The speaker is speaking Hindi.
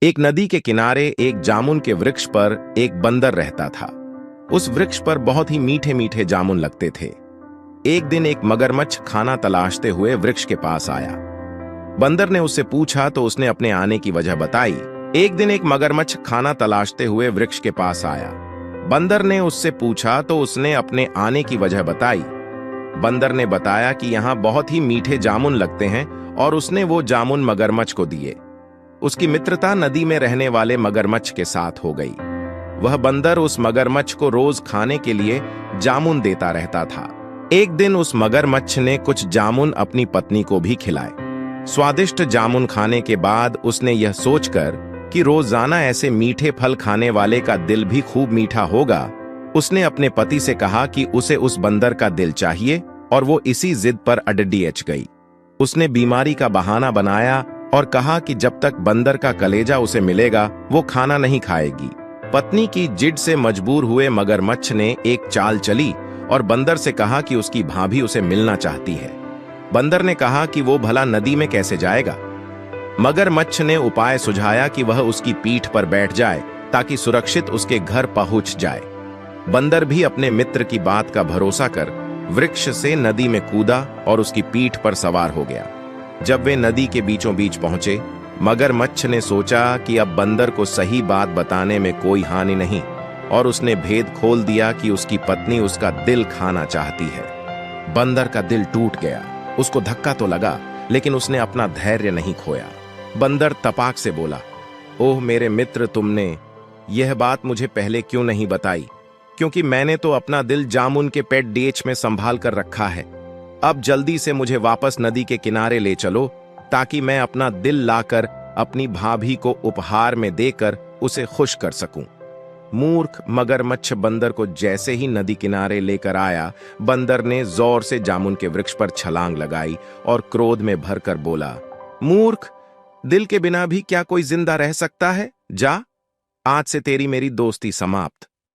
एक नदी के किनारे एक जामुन के वृक्ष पर एक बंदर रहता था। उस वृक्ष पर बहुत ही मीठे मीठे जामुन लगते थे। एक दिन एक मगरमच्छ खाना तलाशते हुए वृक्ष के पास आया। बंदर ने उससे पूछा तो उसने अपने आने की वजह बताई। एक दिन एक मगरमच्छ खाना तलाशते हुए वृक्ष के पास आया। बंदर ने उससे पूछा तो उसने अपने आने की वजह बताई। बंदर ने बताया कि यहाँ बहुत ही मीठे जामुन लगते हैं और उसने वो जामुन मगरमच्छ को दिए। उसकी मित्रता नदी में रहने वाले मगरमच्छ के साथ हो गई। वह बंदर उस मगरमच्छ को रोज खाने के लिए जामुन देता रहता था। एक दिन उस मगरमच्छ ने कुछ जामुन अपनी पत्नी को भी खिलाए। स्वादिष्ट जामुन खाने के बाद उसने यह सोचकर कि रोजाना ऐसे मीठे फल खाने वाले का दिल भी खूब मीठा होगा, उसने अपने पति से कहा कि उसे उस बंदर का दिल चाहिए और वो इसी जिद पर अड़ियच गई। उसने बीमारी का बहाना बनाया और कहा कि जब तक बंदर का कलेजा उसे मिलेगा वो खाना नहीं खाएगी। पत्नी की जिद से मजबूर हुए मगरमच्छ ने एक चाल चली और बंदर से कहा कि उसकी भाभी उसे मिलना चाहती है। बंदर ने कहा कि वो भला नदी में कैसे जाएगा। मगरमच्छ ने उपाय सुझाया कि वह उसकी पीठ पर बैठ जाए ताकि सुरक्षित उसके घर पहुंच जाए। बंदर भी अपने मित्र की बात का भरोसा कर वृक्ष से नदी में कूदा और उसकी पीठ पर सवार हो गया। जब वे नदी के बीचों बीच पहुंचे, मगरमच्छ ने सोचा कि अब बंदर को सही बात बताने में कोई हानि नहीं और उसने भेद खोल दिया कि उसकी पत्नी उसका दिल खाना चाहती है। बंदर का दिल टूट गया। उसको धक्का तो लगा लेकिन उसने अपना धैर्य नहीं खोया। बंदर तपाक से बोला, ओह मेरे मित्र, तुमने यह बात मुझे पहले क्यों नहीं बताई, क्योंकि मैंने तो अपना दिल जामुन के पेट डीएच में संभाल कर रखा है। अब जल्दी से मुझे वापस नदी के किनारे ले चलो ताकि मैं अपना दिल लाकर अपनी भाभी को उपहार में देकर उसे खुश कर सकूं। मूर्ख मगरमच्छ बंदर को जैसे ही नदी किनारे लेकर आया, बंदर ने जोर से जामुन के वृक्ष पर छलांग लगाई और क्रोध में भरकर बोला, मूर्ख, दिल के बिना भी क्या कोई जिंदा रह सकता है? जा, आज से तेरी मेरी दोस्ती समाप्त।